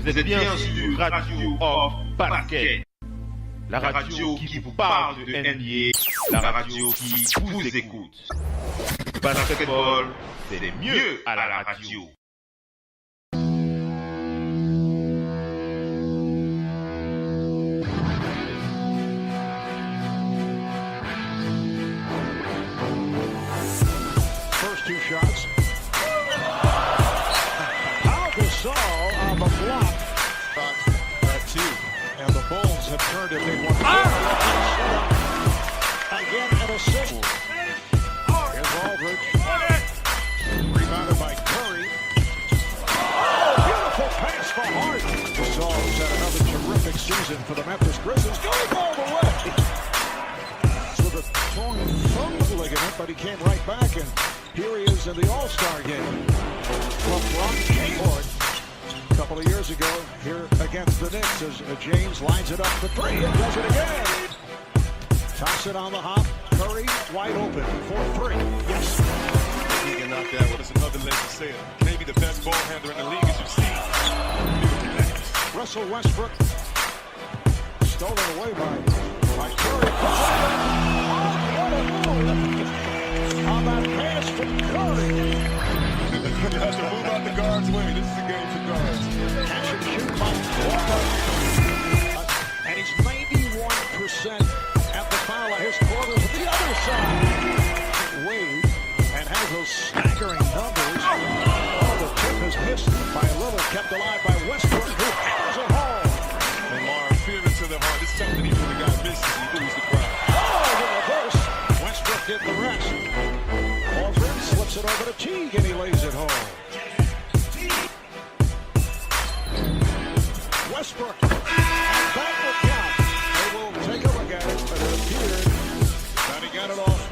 Vous êtes bien sur Radio of Basket. La radio qui vous parle de NBA, la radio qui vous écoute. Basketball, c'est mieux à la radio. First two shots. Pau Gasol on the block. At two. And the Bulls have turned it. They won. Again, an assist. Here's Aldridge. Rebounded by Curry. Oh, beautiful pass for Harden. Gasol has had another terrific season for the Memphis Grizzlies. Going all the way. With a torn thumb ligament, but he came right back, and here he is in the All-Star game. LeBron James, a couple of years ago, here against the Knicks, as James lines it up for three and does it again. Toss it on the hop. Curry wide open for three. Yes. He can knock that. Well, that's another leg to say it. Maybe the best ball handler in the league, as you've seen. Russell Westbrook stolen away by Curry. On that pass from Curry. You have to move out the guard's way. This is a game for guards. Catch and shoot by Walker. And he's 91% at the foul of his quarters to the other side. Wade and has those staggering numbers. Oh, the tip is missed by Lillard, kept alive by Westbrook, who hammers it home. Lamar fearing to the heart. This is something even when the guy misses, he moves the crowd. Oh, the reverse. Westbrook did the rest. Aldridge slips it over to Teague, and he lays it home. Westbrook, and that will count. They will take a look at it, but it appeared that he got it off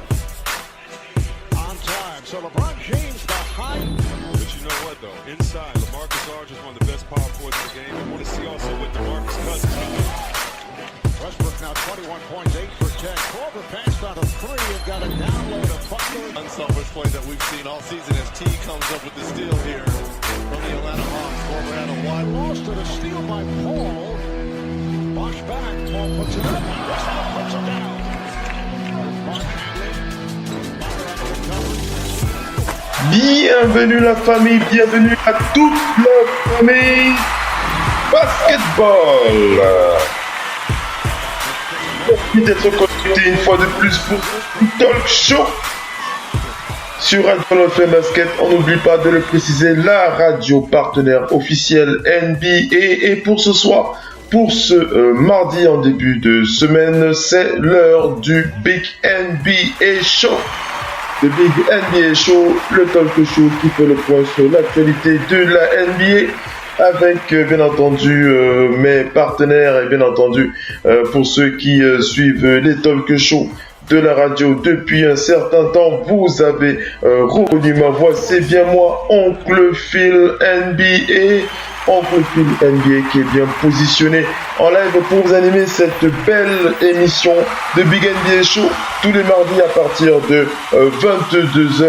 on time. So LeBron James behind. But you know what, though? Inside, LaMarcus Aldridge is one of the best power forwards in the game. I want to see also what DeMarcus Cousins can do. Westbrook now 21 points, 8 for 10. Korver passed on a three and got a down low to Butler. Unselfish play that we've seen all season as T comes up with the steal here from the Atlanta Hawks. Korver had a wide Lost to the steal by Paul. Bosch back. Paul puts it up. Westbrook puts it down. Bosch handling. Butler on the recovery. Bienvenue la famille, bienvenue à toute la famille basketball. Merci d'être connecté une fois de plus pour le talk show sur Radio of Basket. On n'oublie pas de le préciser, la radio partenaire officielle NBA. Et pour ce soir, pour ce mardi en début de semaine, c'est l'heure du Big NBA Show. Le Big NBA Show, le talk show qui fait le point sur l'actualité de la NBA avec bien entendu mes partenaires et bien entendu pour ceux qui suivent les talk shows de la radio depuis un certain temps, vous avez reconnu ma voix, c'est bien moi, Oncle Phil NBA. Oncle Phil NBA qui est bien positionné en live pour vous animer cette belle émission de Big NBA Show tous les mardis à partir de 22h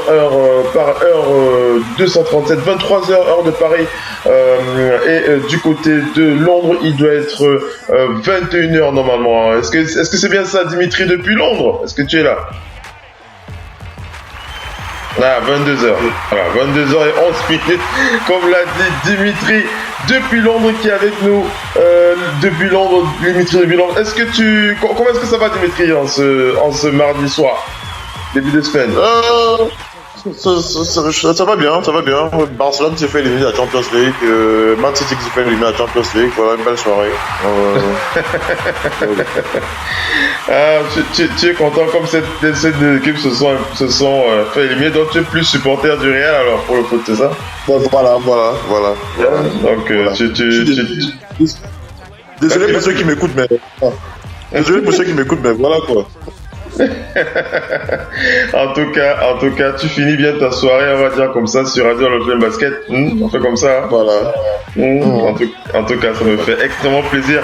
heure par heure 237, 23h heure de Paris et du côté de Londres il doit être 21h normalement. Est-ce que c'est bien ça, Dimitri, depuis Londres? Est-ce que tu es là? Ah, 22h. Voilà, 22h11 minutes, comme l'a dit Dimitri depuis Londres qui est avec nous. Depuis Londres, Dimitri depuis Londres. Comment est-ce que ça va, Dimitri, en ce mardi soir, début de semaine? Ça va bien, ça va bien. Barcelone s'est fait éliminer à la Champions League. Man City s'est fait éliminer à la Champions League. Voilà, une belle soirée. Tu es content comme ces deux équipes se sont fait éliminer, donc tu es plus supporter du Real alors pour le foot, c'est ça? Voilà. Donc voilà. Désolé pour ceux qui m'écoutent, mais voilà quoi. En tout cas, tu finis bien ta soirée, on va dire comme ça, sur Radio of Basket. On fait comme ça. Voilà. En tout cas, ça me fait extrêmement plaisir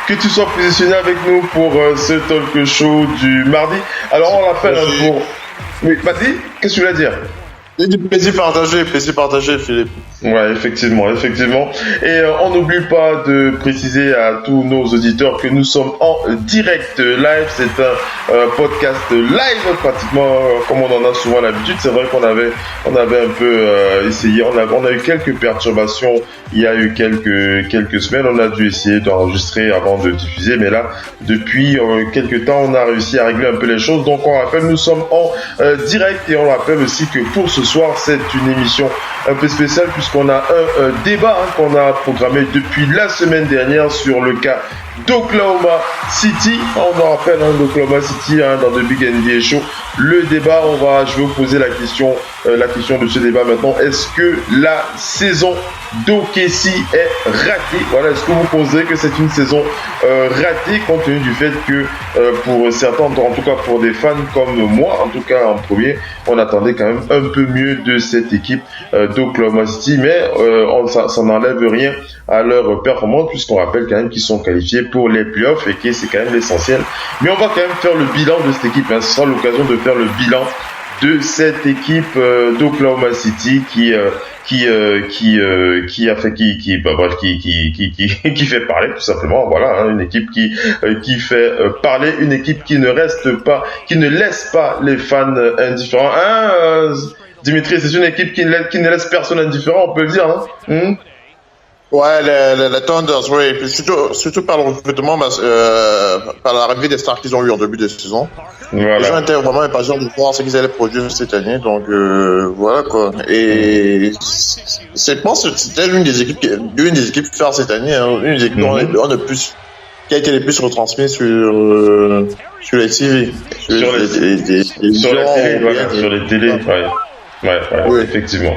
que tu sois positionné avec nous pour ce talk show du mardi. Alors, on l'appelle pour... Oui, vas-y, qu'est-ce que tu voulais dire? Plaisir partagé, Philippe. Ouais, effectivement. Et on n'oublie pas de préciser à tous nos auditeurs que nous sommes en direct live. C'est un podcast live pratiquement comme on en a souvent l'habitude. C'est vrai qu'on avait un peu essayé. On a eu quelques perturbations. Il y a eu quelques semaines. On a dû essayer d'enregistrer avant de diffuser, mais là, depuis quelques temps, on a réussi à régler un peu les choses. Donc, on rappelle, nous sommes en direct et on rappelle aussi que pour ce soir, c'est une émission un peu spéciale puisqu'on a un débat qu'on a programmé depuis la semaine dernière sur le cas d'Oklahoma City. On en rappelle d'Oklahoma City dans The Big NBA Show. Le débat, je vais vous poser la question de ce débat maintenant. Est-ce que la saison d'OKC est ratée? Voilà, est-ce que vous considérez que c'est une saison ratée compte tenu du fait que pour certains, en tout cas pour des fans comme moi, en tout cas en premier, on attendait quand même un peu mieux de cette équipe d'Oklahoma City, mais ça n'enlève rien à leur performance puisqu'on rappelle quand même qu'ils sont qualifiés pour les playoffs et que c'est quand même l'essentiel. Mais on va quand même faire le bilan de cette équipe. Ce sera l'occasion de faire le bilan de cette équipe d'Oklahoma City qui fait parler tout simplement. Voilà, une équipe qui fait parler, une équipe qui ne laisse pas les fans indifférents. Dimitri, c'est une équipe qui ne laisse personne indifférent, on peut le dire. Ouais, les Thunders, oui, et puis surtout par le recrutement, par l'arrivée des stars qu'ils ont eu en début de saison. Voilà. Les gens étaient vraiment impatients de voir ce qu'ils allaient produire cette année, donc voilà quoi. Et je pense que c'était l'une des équipes phares cette année, une des équipes qui a été les plus retransmises sur les TV, sur les télés, ouais. Ouais, effectivement.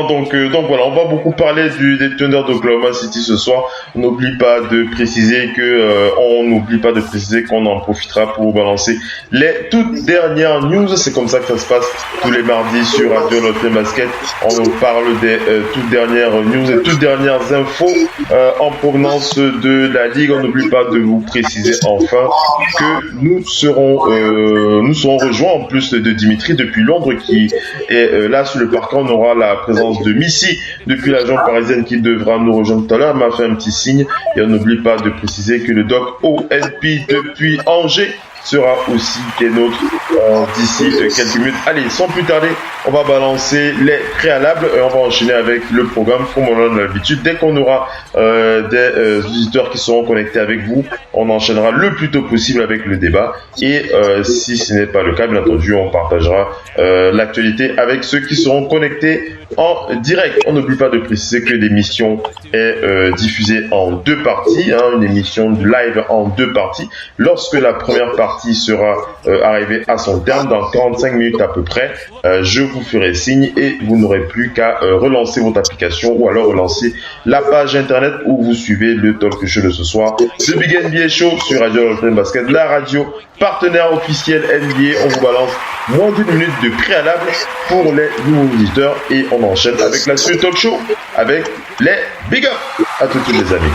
Donc voilà, on va beaucoup parler des Thunder d'Oklahoma City ce soir. On n'oublie pas de préciser qu'on en profitera pour balancer les toutes dernières news. C'est comme ça que ça se passe tous les mardis sur Radio Lotte Basket. On nous parle des toutes dernières news et toutes dernières infos en provenance de la ligue. On n'oublie pas de vous préciser enfin que nous serons rejoints en plus de Dimitri depuis Londres qui est là sur le parquet. On aura la présence de Missy depuis l'agence parisienne qui devra nous rejoindre tout à l'heure. Elle m'a fait un petit signe et on n'oublie pas de préciser que le doc ONP depuis Angers sera aussi des nôtres d'ici quelques minutes. Allez, sans plus tarder, on va balancer les préalables et on va enchaîner avec le programme comme on en a l'habitude. Dès qu'on aura des auditeurs qui seront connectés avec vous, on enchaînera le plus tôt possible avec le débat. Et si ce n'est pas le cas, bien entendu, on partagera l'actualité avec ceux qui seront connectés en direct. On n'oublie pas de préciser que l'émission est diffusée en deux parties, une émission de live en deux parties. Lorsque la première partie sera arrivée à son terme, dans 45 minutes à peu près, je vous ferai signe et vous n'aurez plus qu'à relancer votre application ou alors relancer la page internet où vous suivez le talk show de ce soir, The Big NBA Show sur Radio Lotte Basket, la radio partenaire officiel NBA. On vous balance moins d'une minute de préalable pour les nouveaux auditeurs et on enchaîne avec la suite talk show avec les Big Up. À toutes les amis.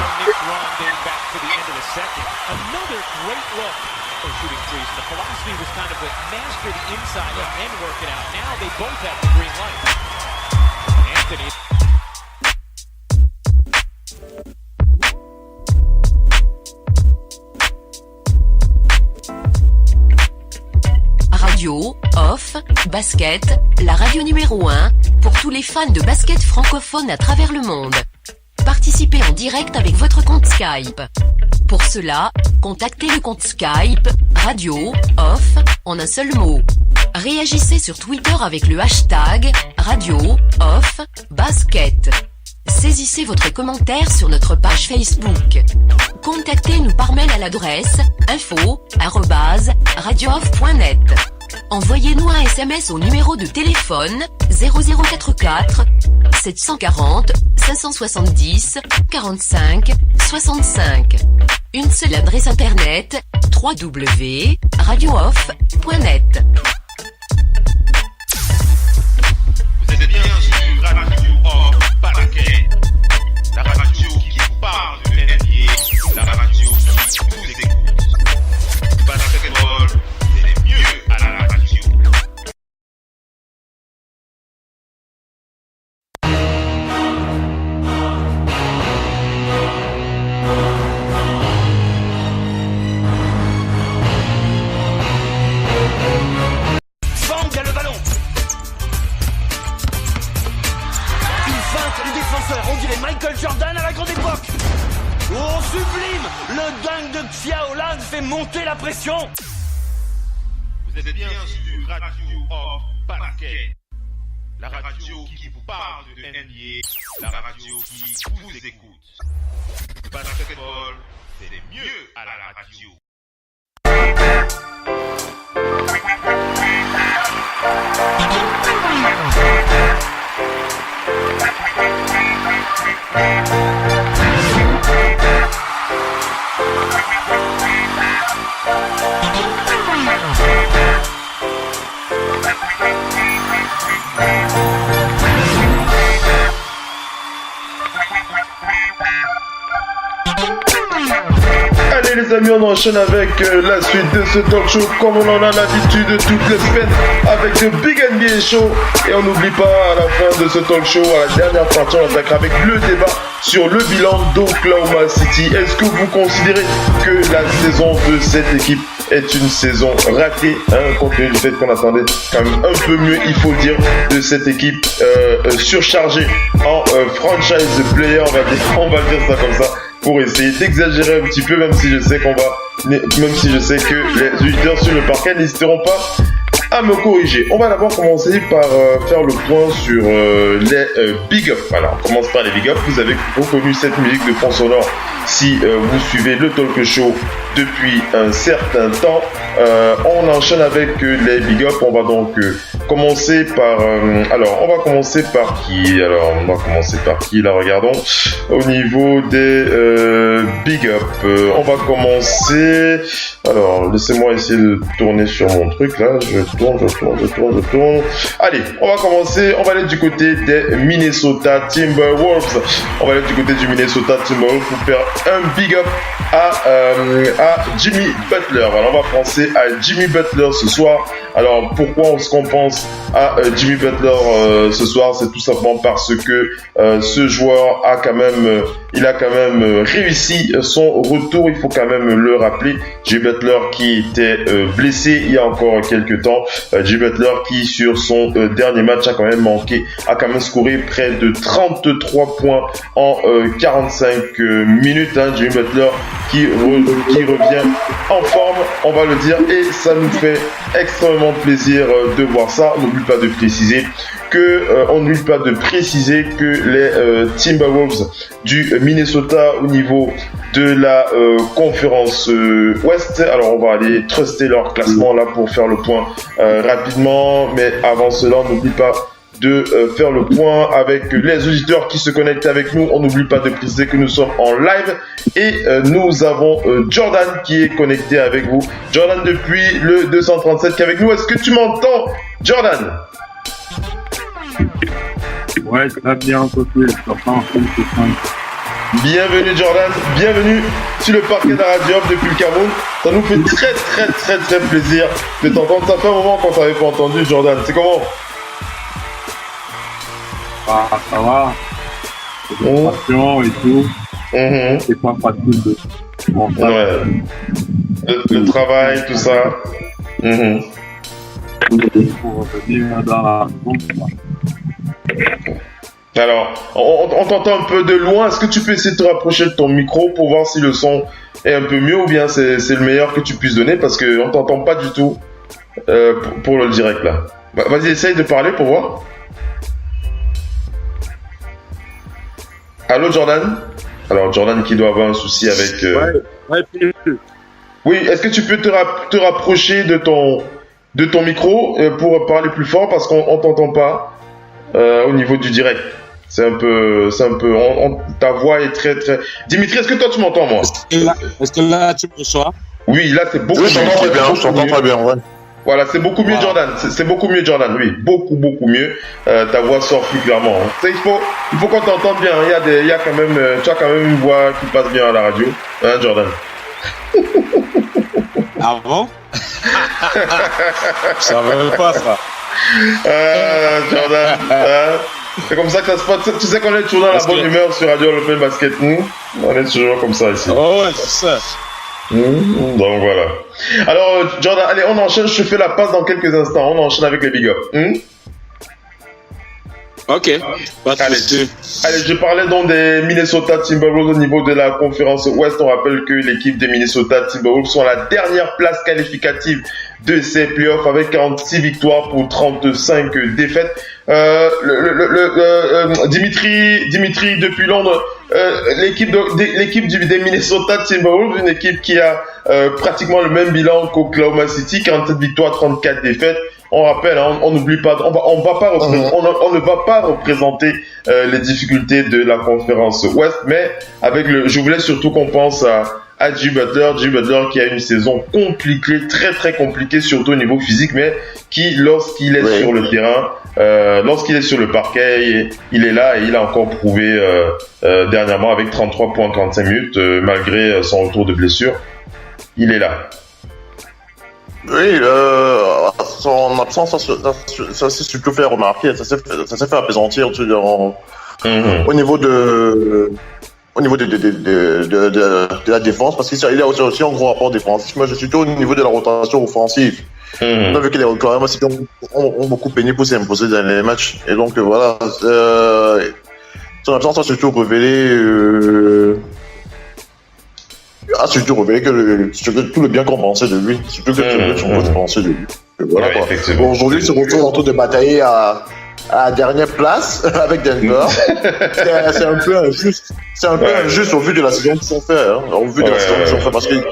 Radio, off, basket, la radio numéro 1 pour tous les fans de basket francophone à travers le monde. Participez en direct avec votre compte Skype. Pour cela, contactez le compte Skype Radio, off, en un seul mot. Réagissez sur Twitter avec le hashtag Radio, off, basket. Saisissez votre commentaire sur notre page Facebook. Contactez-nous par mail à l'adresse info@radiooff.net. Envoyez-nous un SMS au numéro de téléphone 0044 740 570 45 65. Une seule adresse internet www.radiooff.net. Vous êtes bien sur Radio Off Basket, la radio qui vous parle de NBA, la radio qui vous écoute. Basketball, c'est mieux à la radio. lanceur, on dirait Michael Jordan à la grande époque. Oh, sublime! Le dingue de Xia Holland fait monter la pression. Vous êtes bien sur Radio of Basket. La radio qui vous parle de NBA. La radio qui vous écoute. Basketball, c'est mieux à la radio. Allez les amis, on enchaîne avec la suite de ce talk show comme on en a l'habitude toutes les semaines avec le Big NBA Show. Et on n'oublie pas à la fin de ce talk show, à la dernière partie, on attaquera avec le débat sur le bilan d'Oklahoma City. Est-ce que vous considérez que la saison de cette équipe est une saison ratée, compte tenu du fait qu'on attendait quand même un peu mieux, il faut dire, de cette équipe surchargée en franchise player, on va dire ça comme ça, pour essayer d'exagérer un petit peu, même si je sais que les auditeurs sur le parquet n'hésiteront pas à me corriger. On va d'abord commencer par faire le point sur les big up. Alors, on commence par les big up. Vous avez reconnu cette musique de fond sonore si vous suivez le talk show depuis un certain temps. On enchaîne avec les big up. On va donc commencer par... alors, on va commencer par qui? Là, regardons. Au niveau des big up, on va commencer... Alors, laissez-moi essayer de tourner sur mon truc, là. Je tourne. Allez, on va commencer. On va aller du côté des Minnesota Timberwolves. Pour faire un big up à Jimmy Butler. Alors, on va penser à Jimmy Butler ce soir. Alors, pourquoi est-ce qu'on pense à Jimmy Butler ce soir? C'est tout simplement parce que ce joueur a quand même réussi son retour. Il faut quand même le rappeler. Jimmy Butler qui était blessé il y a encore quelques temps. Jimmy Butler qui sur son dernier match a quand même scoré près de 33 points en 45 minutes. Jimmy Butler qui revient en forme, on va le dire, et ça nous fait extrêmement plaisir de voir ça. On n'oublie pas de préciser que les Timberwolves du Minnesota au niveau de la conférence Ouest, alors on va aller truster leur classement là pour faire le point rapidement, mais avant cela on n'oublie pas de faire le point avec les auditeurs qui se connectent avec nous. On n'oublie pas de préciser que nous sommes en live et nous avons Jordan qui est connecté avec vous. Jordan depuis le 237 qui est avec nous. Est-ce que tu m'entends, Jordan? Ouais, très bien, côté. Bienvenue Jordan, bienvenue sur le parquet de la radio depuis le Cameroun. Ça nous fait très plaisir de t'entendre. Ça fait un moment qu'on t'avait pas entendu, Jordan. C'est comment? Ça va. Passion et tout. C'est pas facile de... Ouais. Le travail, tout ça. Pour revenir dans la... Alors, on t'entend un peu de loin. Est-ce que tu peux essayer de te rapprocher de ton micro pour voir si le son est un peu mieux ou bien c'est le meilleur que tu puisses donner parce qu'on t'entend pas du tout pour le direct là. Vas-y, essaye de parler pour voir. Allô Jordan? Alors Jordan qui doit avoir un souci avec... Oui, est-ce que tu peux te rapprocher de ton micro pour parler plus fort parce qu'on t'entend pas au niveau du direct. C'est un peu, ta voix est très. Dimitri, est-ce que toi tu m'entends moi? Est-ce que là tu me reçois? Oui, là c'est beaucoup mieux. Je t'entends très bien, ouais. Voilà, c'est beaucoup mieux, Jordan. C'est beaucoup mieux, Jordan. Oui, beaucoup mieux. Ta voix sort plus clairement. Il faut qu'on t'entende bien. Il y a quand même, tu as quand même une voix qui passe bien à la radio, hein, Jordan. Ah bon? Je savais pas ça. Jordan. C'est comme ça que ça se passe. Tu sais qu'on est toujours dans la bonne humeur sur Radio Open Basket. On est toujours comme ça ici. Oh ouais, c'est ça. Donc voilà. Alors Jordan, allez, on enchaîne. Je te fais la passe dans quelques instants. On enchaîne avec les big up. Ok. Allez, je parlais donc des Minnesota Timberwolves au niveau de la conférence Ouest. On rappelle que l'équipe des Minnesota Timberwolves sont à la dernière place qualificative de ces playoffs avec 46 victoires pour 35 défaites. Dimitri depuis Londres, l'équipe des Minnesota Timberwolves, une équipe qui a pratiquement le même bilan qu'Oklahoma City, 47 victoires, 34 défaites. On rappelle, on n'oublie pas, on ne va pas représenter les difficultés de la conférence Ouest, mais je voulais surtout qu'on pense à Jimmy Butler qui a une saison compliquée, très très compliquée, surtout au niveau physique, mais qui, lorsqu'il est sur le terrain, lorsqu'il est sur le parquet, il est là et il a encore prouvé dernièrement avec 33 points en 45 minutes, malgré son retour de blessure, il est là. Oui, son absence, ça s'est surtout fait remarquer, ça s'est fait appesantir au niveau de la défense, parce qu'il y a aussi un gros rapport défensif. Moi, je suis surtout au niveau de la rotation offensive. On a vu que les Oklahoma City ont beaucoup peine pour s'imposer dans les matchs. Et donc, voilà, son absence a surtout révélé que tout le bien qu'on pensait de lui, surtout que tout le bien qu'on pensait de lui. Voilà, quoi. Bon, aujourd'hui, il se retrouve en train de batailler à la dernière place avec Denver. C'est un peu injuste. C'est un peu injuste au vu de la saison qu'ils ont fait. Hein, au vu de la saison qu'ils ont fait, parce qu'ils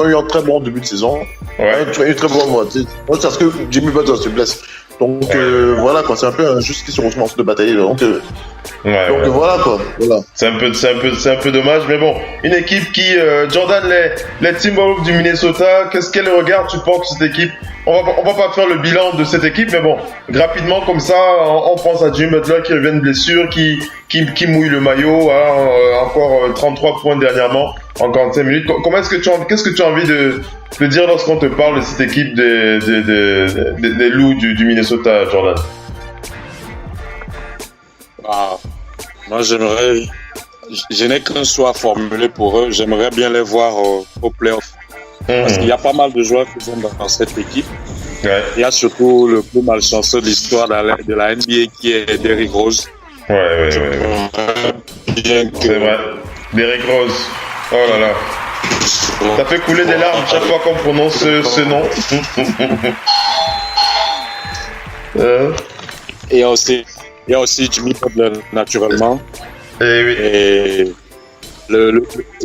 ont eu un très bon début de saison. Une très bonne moitié. C'est parce que Jimmy Butler se blesse. Donc voilà quoi, c'est un peu injuste qu'ils se retrouvent en train de batailler. Donc voilà quoi. Voilà. C'est un peu dommage, mais bon, une équipe qui Jordan, les Timberwolves du Minnesota, quel regard tu portes sur cette équipe? On va pas faire le bilan de cette équipe, mais bon, rapidement comme ça, on pense à Jimmy Butler qui revient de blessure, qui mouille le maillot, encore 33 points dernièrement en 45 minutes. Qu'est-ce que tu as envie de dire lorsqu'on te parle de cette équipe des Loups du Minnesota, Jordan? Moi, je n'ai qu'un choix à formuler pour eux. J'aimerais bien les voir au playoff. Parce qu'il y a pas mal de joueurs qui sont dans cette équipe. Il y a surtout le plus malchanceux de l'histoire de la NBA qui est Derrick Rose. Ouais. C'est vrai. Derrick Rose. Oh là là. Ça fait couler des larmes chaque fois qu'on prononce ce nom. Et il y a aussi Jimmy Butler, naturellement. Et le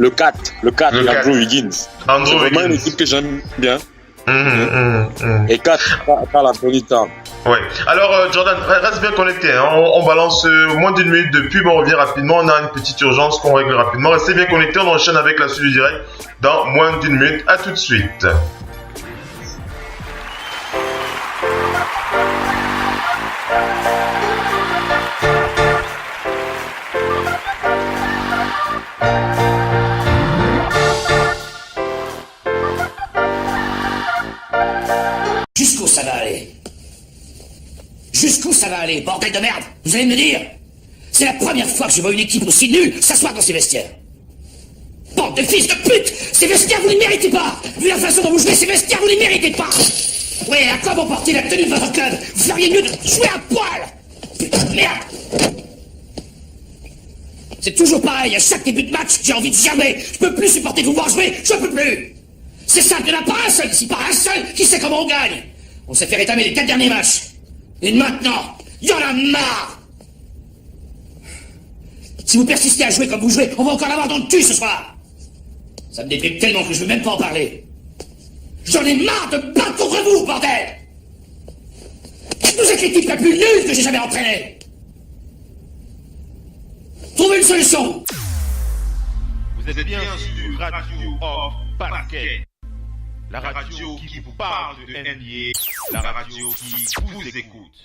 4, Andrew Wiggins. C'est vraiment une équipe que j'aime bien. Et 4, Karl Anthony Towns. Ouais. Alors, Jordan, reste bien connecté. Hein. On balance moins d'une minute de pub, on revient rapidement. On a une petite urgence qu'on règle rapidement. Restez bien connectés, on enchaîne avec la suite du direct dans moins d'une minute. À tout de suite. Jusqu'où ça va aller? Jusqu'où ça va aller, bordel de merde? Vous allez me dire? C'est la première fois que je vois une équipe aussi nulle s'asseoir dans ses vestiaires. Bande de fils de pute! Ces vestiaires, vous ne les méritez pas! Vu la façon dont vous jouez, ces vestiaires, vous ne les méritez pas! Ouais, à quoi vous portez la tenue de votre club? Vous feriez mieux de jouer à poil! Putain de merde! C'est toujours pareil, à chaque début de match, j'ai envie de jamber! Je peux plus supporter de vous voir jouer, je peux plus! C'est simple, il n'y en a pas un seul ici, pas un seul qui sait comment on gagne! On s'est fait rétamer les 4 derniers matchs! Et maintenant, il y en a marre! Si vous persistez à jouer comme vous jouez, on va encore l'avoir dans le cul ce soir! Ça me déprime tellement que je veux même pas en parler! J'en ai marre de battre contre vous, bordel! Vous êtes l'équipe la plus nulle que j'ai jamais entraînée! Trouvez une solution! Vous êtes bien sur Radio Off Basket. La radio qui vous parle de NBA, la radio qui vous écoute.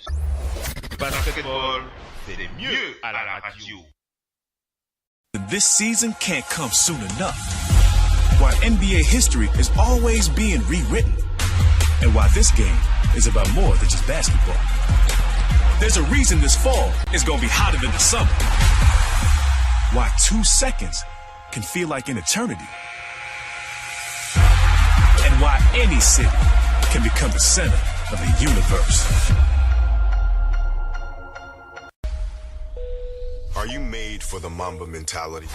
Basketball, c'est les mieux à la radio. This season can't come soon enough. Why NBA history is always being rewritten. And why this game is about more than just basketball. There's a reason this fall is going to be hotter than the summer. Why 2 seconds can feel like an eternity. And why any city can become the center of the universe. Are you made for the Mamba mentality?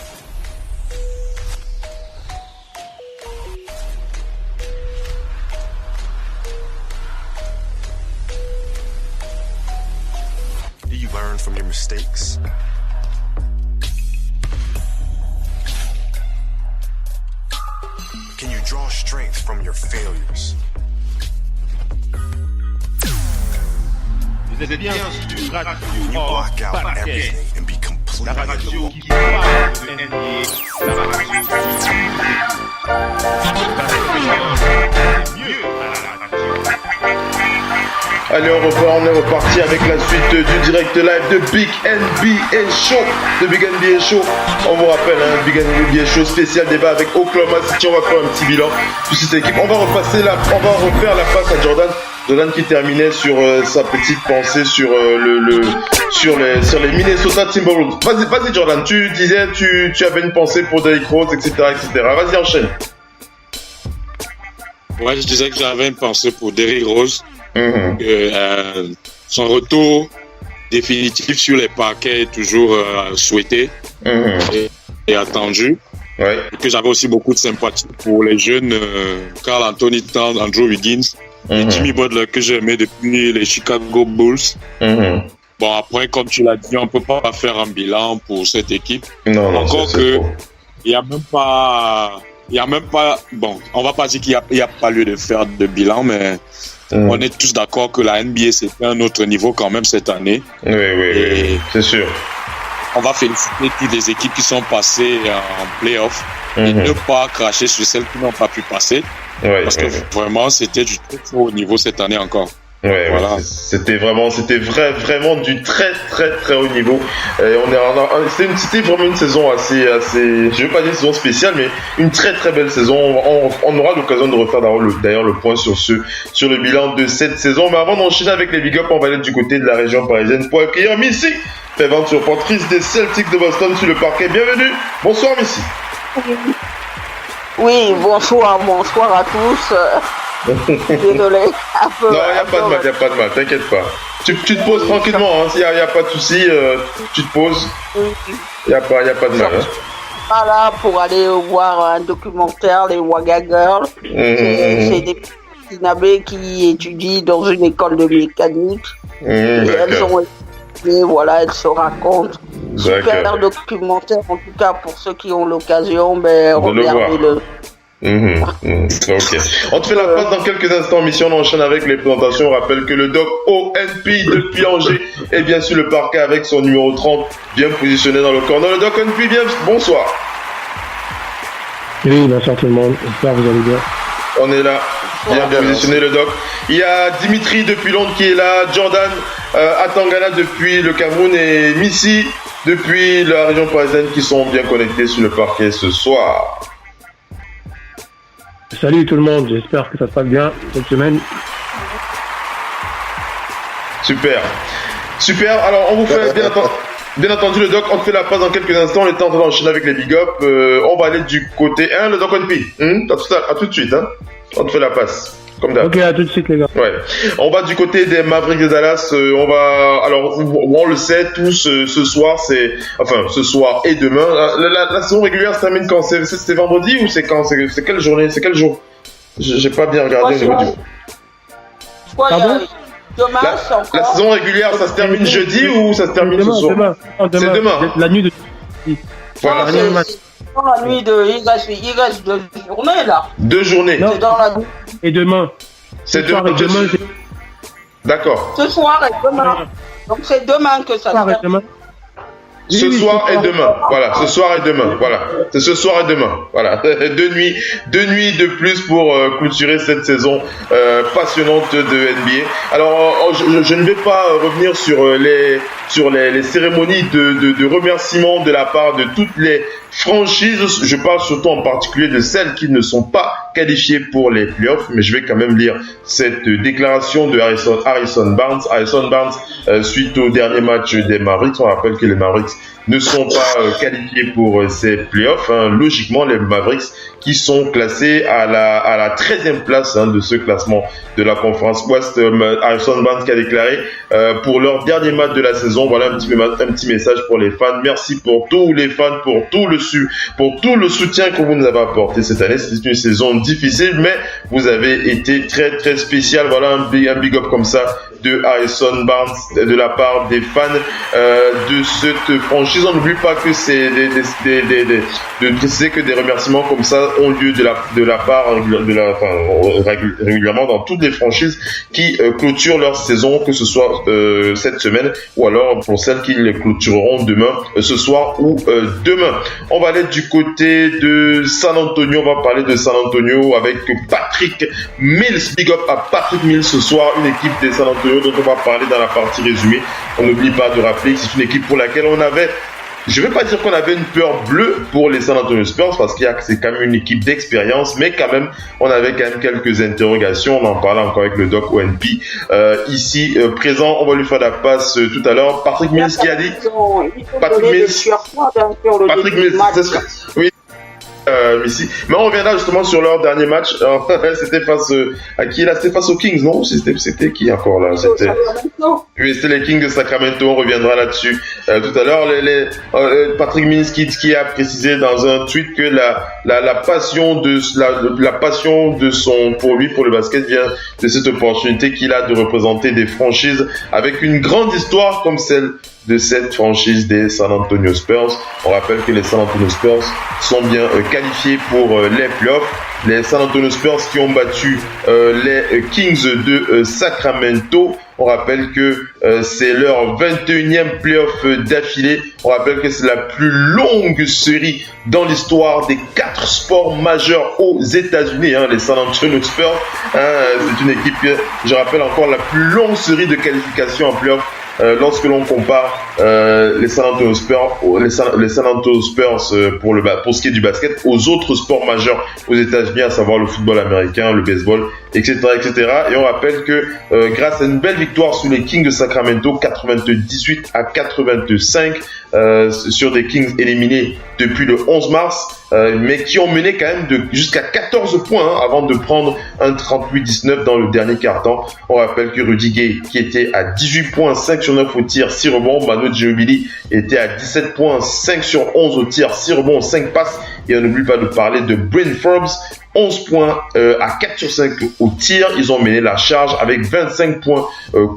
Do you learn from your mistakes? Can you draw strength from your failures? Vous êtes bien sur Radio Can you block out Basket, everything and be la completely radio alone? qui parle de NBA, la radio qui mieux à la radio. Allez, on est reparti avec la suite du direct live de Big NBA Show. De Big NBA Show. On vous rappelle, Big NBA Show spécial débat avec Oklahoma City. On va faire un petit bilan de cette équipe. On va refaire la passe à Jordan. Jordan qui terminait sur sa petite pensée sur les Minnesota Timberwolves. Vas-y Jordan, tu disais tu avais une pensée pour Derrick Rose, etc. Vas-y, enchaîne. Ouais, je disais que j'avais une pensée pour Derrick Rose. Son retour définitif sur les parquets est toujours souhaité et attendu. Ouais. Et que j'avais aussi beaucoup de sympathie pour les jeunes Karl Anthony Towns, Andrew Wiggins et Jimmy Butler que j'aimais depuis les Chicago Bulls. Bon, après, comme tu l'as dit, on peut pas faire un bilan pour cette équipe. Non, encore que il y a même pas, bon, on va pas dire qu'il y a pas lieu de faire de bilan, mais on est tous d'accord que la NBA c'était un autre niveau quand même cette année. Oui, c'est sûr. On va féliciter toutes les équipes qui sont passées en play-off et ne pas cracher sur celles qui n'ont pas pu passer. Parce que vraiment, c'était du très haut niveau cette année encore. Voilà. C'était vraiment du très très très haut niveau. C'était vraiment une saison assez, je veux pas dire saison spéciale, mais une très très belle saison. On aura l'occasion de refaire d'ailleurs le point sur le bilan de cette saison. Mais avant d'enchaîner avec les big ups, on va aller du côté de la région parisienne pour accueillir Missy, prévente supportrice des Celtics de Boston sur le parquet. Bienvenue. Bonsoir Missy. Oui, bonsoir à tous. Désolé, un peu. Non, il n'y a pas de mal, t'inquiète pas. Tu te poses tranquillement, il n'y a pas de souci, tu te poses. Il n'y a pas de mal. Voilà, pour aller voir un documentaire, les Waga Girls. C'est des petits nabés qui étudient dans une école de mécanique. Et elles ont étudié, voilà, elles se racontent. Super documentaire, en tout cas pour ceux qui ont l'occasion, regardez-le. Ok. On te fait la passe dans quelques instants. Mission, on enchaîne avec les présentations. On rappelle que le doc ONP depuis Angers est bien sur le parquet avec son numéro 30 bien positionné dans le corner. Le doc ONP, bonsoir. Oui, bonsoir tout le monde. J'espère que vous allez bien. On est là, bien positionné le doc. Il y a Dimitri depuis Londres qui est là, Jordan Atangana depuis le Cameroun et Missy depuis la région parisienne qui sont bien connectés sur le parquet ce soir. Salut tout le monde, j'espère que ça se passe bien cette semaine. Super. Alors on vous fait bien entendu le doc, on te fait la passe dans quelques instants, on est en train d'enchaîner avec les big up. On va aller du côté 1, le doc on P. À tout de suite, on te fait la passe. Comme d'hab. Ok, à tout de suite les gars. Ouais. On va du côté des Mavericks de Dallas. On le sait tous, ce soir et demain. La saison régulière se termine quand? C'était vendredi ou c'est quand? C'est quelle journée? C'est quel jour? J'ai pas bien regardé au niveau du. Demain, la saison régulière, ça se termine jeudi ou ça se termine ce soir? C'est demain. La nuit de. Voilà. La nuit il reste 2 journées là. 2 journées. C'est dans la... Et demain. C'est demain. D'accord. Ce soir et demain. Donc c'est demain que ça se termine. Ce soir et demain, voilà. Ce soir et demain, voilà. C'est ce soir et demain, voilà. 2 nuits de plus pour clôturer cette saison passionnante de NBA. Alors, je ne vais pas revenir sur les cérémonies de remerciements de la part de toutes les franchises. Je parle surtout en particulier de celles qui ne sont pas qualifiées pour les playoffs, mais je vais quand même lire cette déclaration de Harrison Barnes. Harrison Barnes, suite au dernier match des Mavericks, on rappelle que les Mavericks ne sont pas qualifiés pour ces playoffs. Logiquement, les Mavericks qui sont classés à la 13e place de ce classement de la conférence Ouest. Harrison Barnes qui a déclaré pour leur dernier match de la saison, voilà un petit message pour les fans. Merci pour tous les fans, pour tout le soutien que vous nous avez apporté cette année. C'est une saison difficile, mais vous avez été très très spécial. Voilà un big up comme ça de Harrison Barnes de la part des fans de cette franchise. On n'oublie pas que c'est de préciser que des remerciements comme ça ont lieu de la part régulièrement dans toutes les franchises qui clôturent leur saison, que ce soit cette semaine ou alors pour celles qui les clôtureront demain, ce soir ou demain. On va aller du côté de San Antonio. On va parler de San Antonio avec Patrick Mills. Big up à Patrick Mills ce soir, une équipe de San Antonio dont on va parler dans la partie résumée. On n'oublie pas de rappeler que c'est une équipe pour laquelle on avait, je ne vais pas dire qu'on avait une peur bleue pour les San Antonio Spurs parce que c'est quand même une équipe d'expérience, mais quand même on avait quand même quelques interrogations. On en parlait encore avec le doc ONP ici présent. On va lui faire la passe tout à l'heure. Patrick Mills qui a dit Patrick Mills, c'est ça. Oui. Ici. Mais on reviendra justement sur leur dernier match. C'était face à qui là? C'était face aux Kings, non? C'était qui encore là? C'était les Kings de Sacramento. On reviendra là-dessus tout à l'heure. Patrick Mills qui a précisé dans un tweet que la passion de son pour le basket vient de cette opportunité qu'il a de représenter des franchises avec une grande histoire comme celle de cette franchise des San Antonio Spurs. On rappelle que les San Antonio Spurs sont bien qualifiés pour les playoffs. Les San Antonio Spurs qui ont battu les Kings de Sacramento. On rappelle que c'est leur 21e playoff d'affilée. On rappelle que c'est la plus longue série dans l'histoire des 4 sports majeurs aux États-Unis. Les San Antonio Spurs, c'est une équipe, je rappelle encore, la plus longue série de qualification en playoff. Lorsque l'on compare les San Antonio Spurs pour ce qui est du basket aux autres sports majeurs aux États-Unis, à savoir le football américain, le baseball, etc., etc. Et on rappelle que grâce à une belle victoire sur les Kings de Sacramento, 98 à 85, sur des Kings éliminés depuis le 11 mars, mais qui ont mené quand même jusqu'à 14 points avant de prendre un 38-19 dans le dernier quart-temps. On rappelle que Rudy Gay, qui était à 18 points, 5 sur 9 au tir, 6 rebonds. Manu Ginobili était à 17 points, 5 sur 11 au tir, 6 rebonds, 5 passes. Et on n'oublie pas de parler de Bryn Forbes, 11 points à 4 sur 5 au tir. Ils ont mené la charge avec 25 points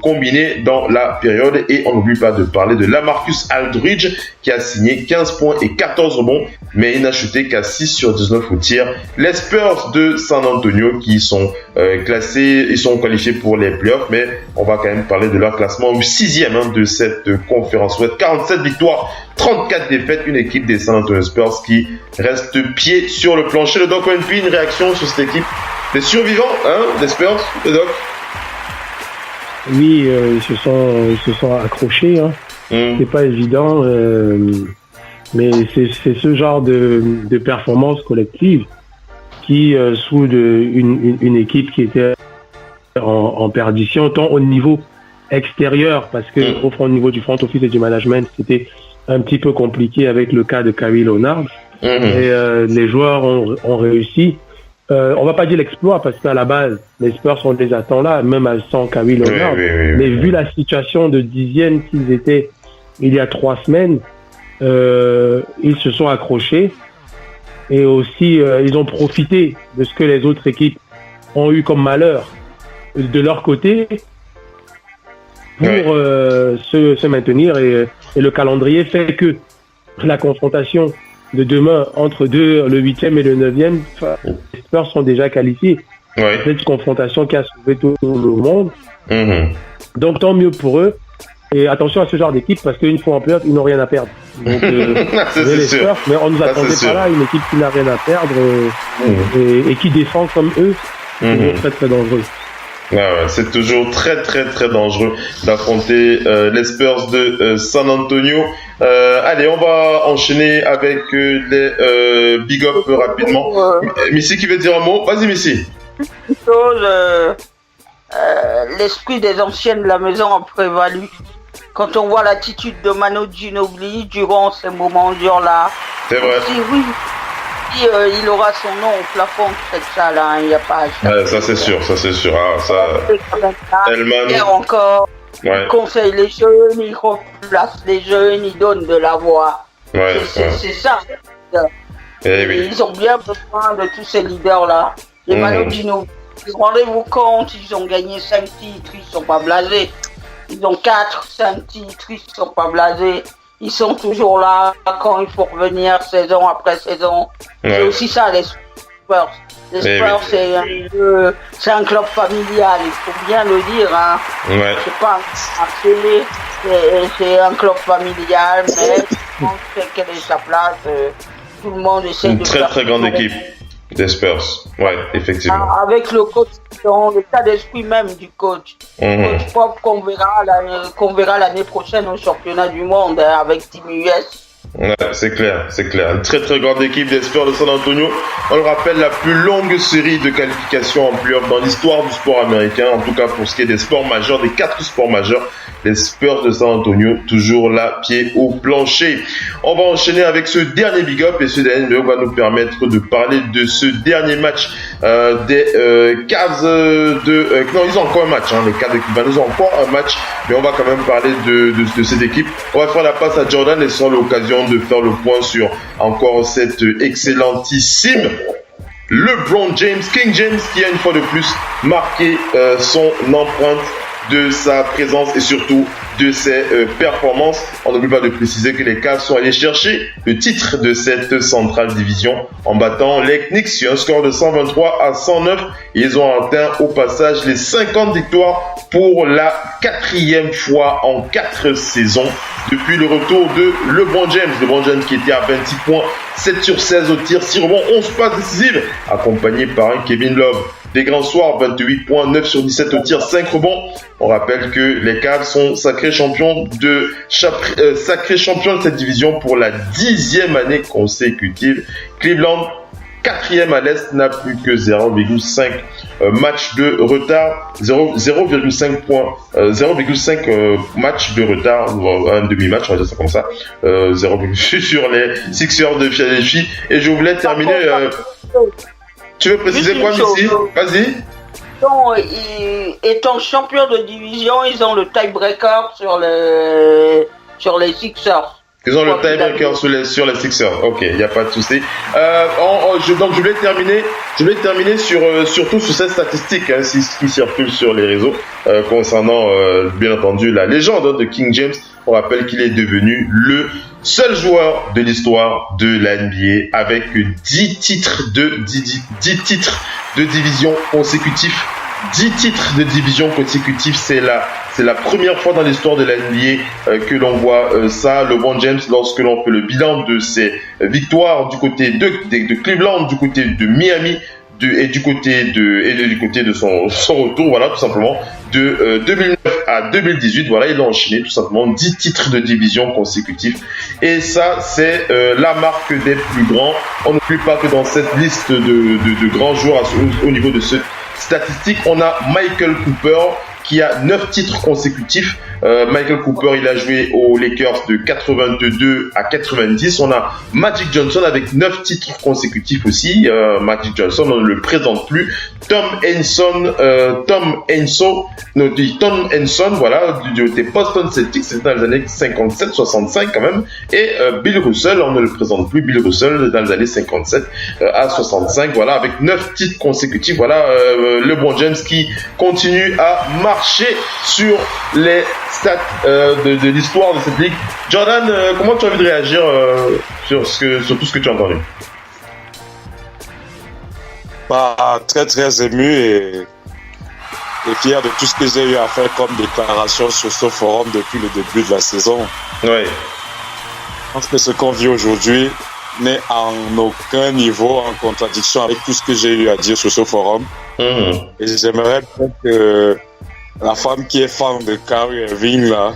combinés dans la période. Et on n'oublie pas de parler de Lamarcus Aldridge qui a signé 15 points et 14 rebonds, mais il n'a shooté qu'à 6 sur 19 au tir. Les Spurs de San Antonio qui sont classés, ils sont qualifiés pour les playoffs, mais on va quand même parler de leur classement 6e de cette conférence Ouest. 47 victoires, 34 défaites, une équipe des San Antonio Spurs qui reste pied sur le plancher. Le Doc ONP, une réaction sur cette équipe des survivants, des Spurs, le Doc? Oui, ils se sont accrochés. C'est pas évident, mais c'est ce genre de performance collective qui soude une équipe qui était en perdition, tant au niveau extérieur, parce que au niveau du front office et du management, c'était un petit peu compliqué avec le cas de Kawhi Leonard. Et les joueurs ont réussi. On va pas dire l'exploit parce qu'à la base, les Spurs sont déjà temps là, même sans Kawhi Leonard. Mais vu la situation de 10e qu'ils étaient il y a 3 semaines, ils se sont accrochés et aussi ils ont profité de ce que les autres équipes ont eu comme malheur de leur côté pour se maintenir et le calendrier fait que la confrontation de demain entre le 8e et le 9e, les Spurs sont déjà qualifiés. C'est une confrontation qui a sauvé tout le monde. Donc tant mieux pour eux. Et attention à ce genre d'équipe parce qu'une fois en playoff, ils n'ont rien à perdre. Donc les Spurs, mais on nous attendait pas là, une équipe qui n'a rien à perdre et qui défend comme eux, c'est très très dangereux. Ouais, c'est toujours très très très dangereux d'affronter les Spurs de San Antonio. Allez, on va enchaîner avec les big up rapidement. Missy qui veut dire un mot? Vas-y Missy. L'esprit des anciennes de la maison a prévalu. Quand on voit l'attitude de Manu Ginobili durant ces moments durs-là, c'est vrai. Il aura son nom au plafond de cette salle, hein. Il n'y a pas à ouais, ça c'est sûr, ça c'est sûr. Ah, ça... Hier encore, il conseille les jeunes, il remplace les jeunes, il donne de la voix. Ouais, c'est ça. Oui. Ils ont bien besoin de tous ces leaders-là. Les Manu Ginobili, rendez-vous compte, ils ont gagné 5 titres, ils ne sont pas blasés. Ils ont 4-5 titres, ils ne sont pas blasés. Ils sont toujours là quand il faut revenir saison après saison. Ouais. C'est aussi ça les Spurs. Les Spurs, c'est un club familial, il faut bien le dire. Hein. Ouais. C'est pas un télé, c'est un club familial, mais on sait quelle est sa place. Tout le monde essaie de faire... Une très très grande équipe des Spurs. Ouais, effectivement. Avec le coach, dans l'état d'esprit même du coach. Coach Pop qu'on verra l'année prochaine au championnat du monde avec Team US. Ouais, c'est clair. Une très très grande équipe des Spurs de San Antonio. On le rappelle, la plus longue série de qualifications en playoff dans l'histoire du sport américain, en tout cas pour ce qui est des sports majeurs, des 4 sports majeurs. Les Spurs de San Antonio, toujours là, pied au plancher. On va enchaîner avec ce dernier big up et ce dernier big up va nous permettre de parler de ce dernier match des Cavs non, ils ont encore un match, les Cavs de Cleveland, ils ont encore un match, mais on va quand même parler de cette équipe. On va faire la passe à Jordan et sans l'occasion de faire le point sur encore cette excellentissime LeBron James, King James, qui a une fois de plus marqué son empreinte de sa présence et surtout de ses performances. On n'oublie pas de préciser que les Cavs sont allés chercher le titre de cette centrale division en battant les Knicks sur un score de 123-109. Ils ont atteint au passage les 50 victoires pour la 4e fois en 4 saisons depuis le retour de LeBron James. LeBron James qui était à 26 points, 7 sur 16 au tir, 6 rebonds, 11 passes décisives, accompagné par un Kevin Love. Des grands soirs, 28 points, 9 sur 17 au tir, 5 rebonds. On rappelle que les Cavs sont sacrés champions de cette division pour la 10e année consécutive. Cleveland, 4e à l'Est, n'a plus que 0,5 match de retard, 0,5 points, 0,5 match de retard, un demi-match, on va dire ça comme ça, 0,5 sur les Sixers de Philadelphie. Et je voulais terminer... Tu veux préciser quoi, Missy? Vas-y. Étant champion de division, ils ont le tie-breaker sur les Sixers. Ils ont le tie-breaker sur les Sixers. Ok, il n'y a pas de souci. Donc je voulais terminer surtout sur cette statistique qui circule sur les réseaux concernant bien entendu la légende de King James. On rappelle qu'il est devenu le seul joueur de l'histoire de la NBA avec 10 titres de division consécutifs. 10 titres de division consécutifs, c'est la première fois dans l'histoire de la NBA que l'on voit ça. LeBron James, lorsque l'on fait le bilan de ses victoires du côté de Cleveland, du côté de Miami, et du côté de son retour, voilà, tout simplement, de 2009 à 2018, voilà, il a enchaîné tout simplement 10 titres de division consécutifs. Et ça, c'est la marque des plus grands. On n'oublie pas que dans cette liste de grands joueurs au niveau de ce statistique, on a Michael Cooper qui a 9 titres consécutifs. Michael Cooper, il a joué aux Lakers de 82 à 90. On a Magic Johnson avec 9 titres consécutifs aussi. Magic Johnson, on ne le présente plus. Tom Henson, voilà, des Boston Celtics, c'était dans les années 57-65 quand même. Et Bill Russell, on ne le présente plus. Bill Russell, dans les années 57 à 65, voilà, avec 9 titres consécutifs. Voilà, LeBron James qui continue à marcher sur les stats de l'histoire de cette ligue. Jordan, comment tu as envie de réagir sur tout ce que tu as entendu? Très très ému et fier de tout ce que j'ai eu à faire comme déclaration sur ce forum depuis le début de la saison. Ouais. Je pense que ce qu'on vit aujourd'hui n'est en aucun niveau en contradiction avec tout ce que j'ai eu à dire sur ce forum. Et j'aimerais bien que la femme qui est fan de Kyrie Irving là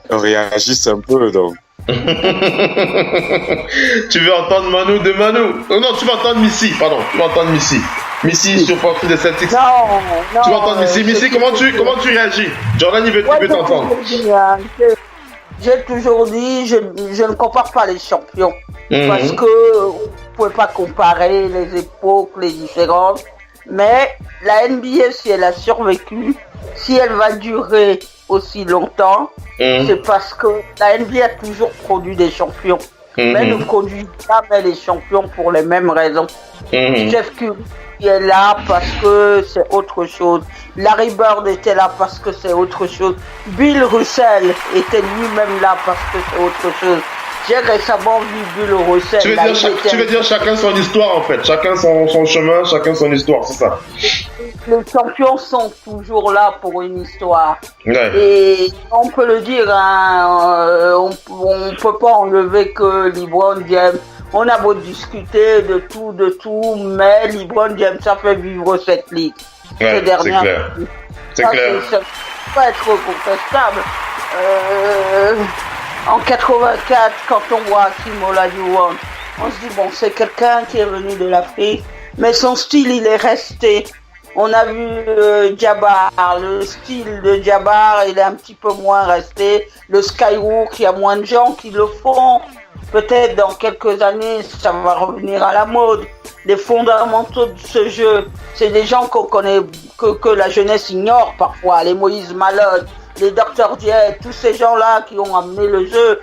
réagisse un peu donc. Tu veux entendre Manu de Manu? Oh non, tu vas entendre Missy, pardon. Tu vas entendre Missy. Missy sur portrait des Celtics. Non. Tu vas entendre Missy. Missy, comment tu réagis? Jordan, il veut t'entendre. J'ai toujours dit, je ne compare pas les champions. Parce que vous ne pouvez pas comparer les époques, les différences. Mais la NBA, si elle a survécu, si elle va durer aussi longtemps, c'est parce que la NBA a toujours produit des champions. Mais ne produit jamais les champions pour les mêmes raisons. Steph Curry est là parce que c'est autre chose. Larry Bird était là parce que c'est autre chose. Bill Russell était lui-même là parce que c'est autre chose. J'ai récemment vu Bill Russell. Tu veux dire chacun son histoire en fait. Chacun son chemin, chacun son histoire, c'est ça. Les champions sont toujours là pour une histoire. Ouais. Et on peut le dire, hein, on peut pas enlever que LeBron James. On a beau discuter de tout, mais LeBron James a fait vivre cette ligue. Ouais, c'est clair. Ça peut pas être contestable. En 84, quand on voit Hakeem Olajuwon, on se dit bon, c'est quelqu'un qui est venu de l'Afrique, mais son style il est resté. On a vu Jabbar, le style de Jabbar, il est un petit peu moins resté. Le Skyhook, il y a moins de gens qui le font. Peut-être dans quelques années, ça va revenir à la mode. Les fondamentaux de ce jeu, c'est des gens qu'on connaît, que la jeunesse ignore parfois. Les Moïse Malone, les Dr. J, tous ces gens-là qui ont amené le jeu.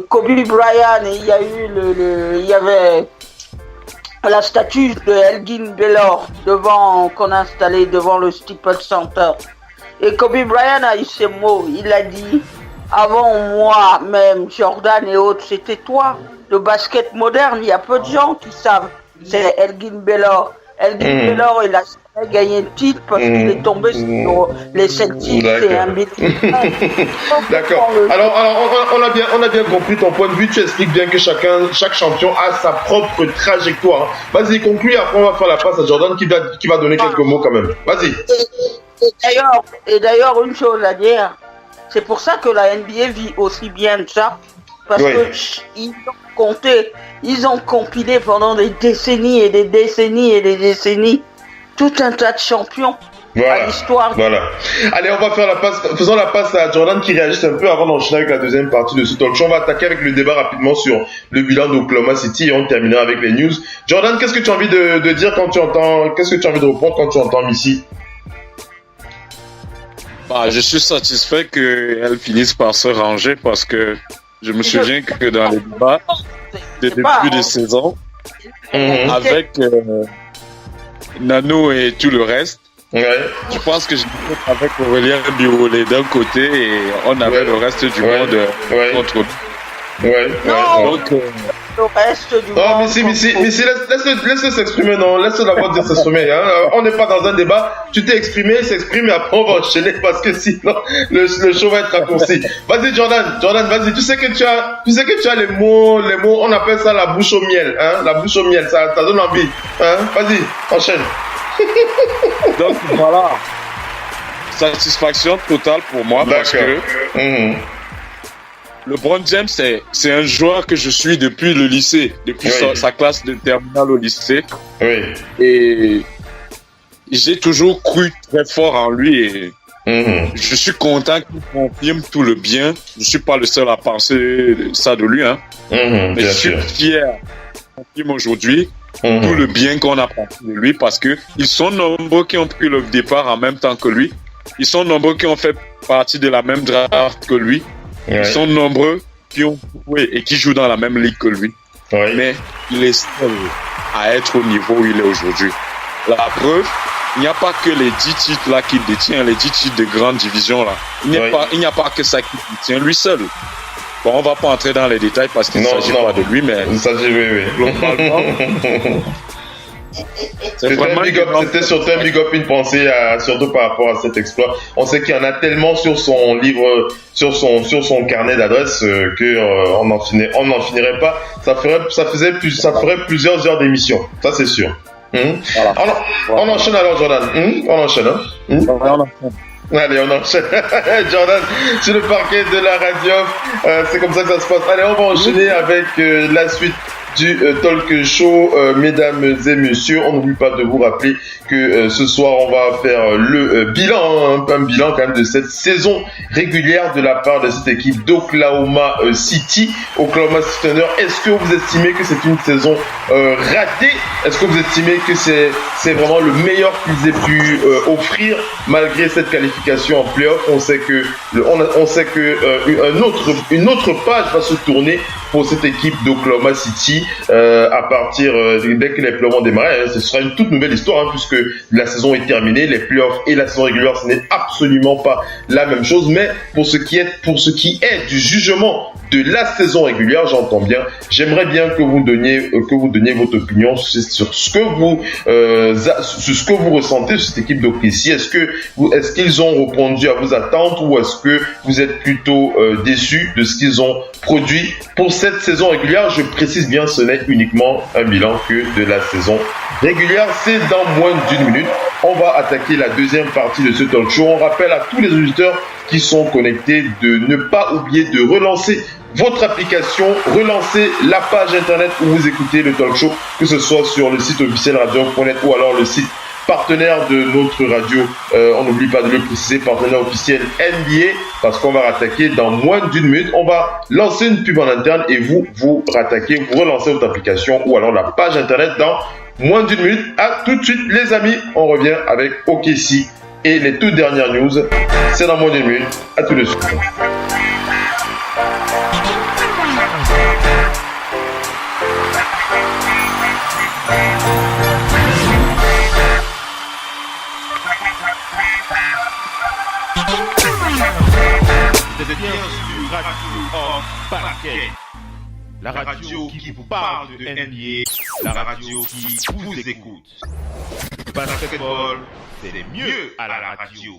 Kobe Bryant, et il y avait la statue de Elgin Baylor qu'on a installée devant le Staples Center. Et Kobe Bryant a eu ces mots, il a dit: avant moi, même Jordan et autres, c'était toi. Le basket moderne, il y a peu de gens qui savent. C'est Elgin Baylor. Elgin Baylor, il a gagné le titre parce qu'il est tombé sur les Celtics et un bit. D'accord. Alors, on a bien compris ton point de vue. Tu expliques bien que chaque champion a sa propre trajectoire. Vas-y, conclue. Après, on va faire la passe à Jordan qui va donner quelques mots quand même. Vas-y. Et d'ailleurs, une chose à dire. C'est pour ça que la NBA vit aussi bien de ça. Parce qu'ils ont compté, ils ont compilé pendant des décennies et des décennies et des décennies tout un tas de champions à l'histoire. Voilà. Allez, on va faire la passe. Faisons la passe à Jordan qui réagisse un peu avant d'enchaîner avec la deuxième partie de ce talk show. On va attaquer avec le débat rapidement sur le bilan d'Oklahoma City et on terminera avec les news. Jordan, qu'est-ce que tu as envie de dire quand tu entends, qu'est-ce que tu as envie de reprendre quand tu entends Missy? Je suis satisfait qu'elle finisse par se ranger parce que je me souviens que dans les débats de début de saison, avec Nano et tout le reste, je pense que j'étais avec Aurélien Biolay d'un côté et on avait le reste du monde contre nous. Donc, le reste du monde. Missy, laisse-le s'exprimer, non, laisse-le d'abord dire s'exprimer. Hein. On n'est pas dans un débat. Tu t'es exprimé, s'exprime et après on va enchaîner parce que sinon le show va être raccourci. Vas-y Jordan, vas-y. Tu sais que tu as les mots, on appelle ça la bouche au miel, hein. La bouche au miel, ça donne envie, hein. Vas-y, enchaîne. Donc voilà, satisfaction totale pour moi parce que. LeBron James, c'est un joueur que je suis depuis le lycée, depuis sa classe de terminale au lycée. Et j'ai toujours cru très fort en lui et je suis content qu'il confirme tout le bien. Je suis pas le seul à penser ça de lui, hein. Mais je suis fier qu'il confirme aujourd'hui tout le bien qu'on a pensé de lui parce que ils sont nombreux qui ont pris le départ en même temps que lui. Ils sont nombreux qui ont fait partie de la même draft que lui. Ils sont nombreux qui ont joué et qui jouent dans la même ligue que lui. Mais il est seul à être au niveau où il est aujourd'hui. La preuve, il n'y a pas que les 10 titres là qu'il détient, les 10 titres de grande division là. Il n'y a pas que ça qu'il détient lui seul. Bon, on va pas entrer dans les détails parce qu'il ne s'agit pas de lui, mais il s'agit, globalement. C'était surtout un big up, une pensée surtout par rapport à cet exploit. On sait qu'il y en a tellement sur son livre, sur son carnet d'adresses que on n'en finirait pas. Ça ferait plusieurs heures d'émission, ça c'est sûr. Voilà. On enchaîne alors, Jordan. On enchaîne. Hein? Allez, on enchaîne. Jordan, sur le parquet de la radio, c'est comme ça que ça se passe. Allez, on va enchaîner avec la suite du talk show, mesdames et messieurs. On n'oublie pas de vous rappeler que ce soir on va faire le bilan, un bilan quand même de cette saison régulière de la part de cette équipe d'Oklahoma City. Oklahoma City Thunder, est-ce que vous estimez que c'est une saison ratée? Est-ce que vous estimez que c'est vraiment le meilleur qu'ils aient pu offrir malgré cette qualification en playoff? On sait que une autre page va se tourner pour cette équipe d'Oklahoma City à partir dès que les playoffs vont démarrer. Ce sera une toute nouvelle histoire puisque la saison est terminée, les playoffs et la saison régulière, ce n'est absolument pas la même chose. Mais pour ce qui est du jugement de la saison régulière, j'entends bien, j'aimerais bien que vous donniez votre opinion sur ce que vous ressentez sur cette équipe d'OKC. Est-ce qu'ils ont répondu à vos attentes ou est-ce que vous êtes plutôt déçus de ce qu'ils ont produit pour cette saison régulière? Je précise bien, ce n'est uniquement un bilan que de la saison régulière. C'est dans moins d'une minute. On va attaquer la deuxième partie de ce talk show. On rappelle à tous les auditeurs qui sont connectés de ne pas oublier de relancer votre application, relancer la page internet où vous écoutez le talk show, que ce soit sur le site officiel radio.net ou alors le site partenaire de notre radio, on n'oublie pas de le préciser, partenaire officiel NBA, parce qu'on va rattaquer dans moins d'une minute. On va lancer une pub en interne et vous rattaquez, vous relancez votre application ou alors la page internet dans moins d'une minute. À tout de suite les amis, on revient avec OKC et les toutes dernières news. C'est dans moins d'une minute. À tout de suite. C'est bien sûr Radio Off Basket. La radio qui vous parle de NBA, la radio qui vous écoute. Basketball, c'est mieux à la radio.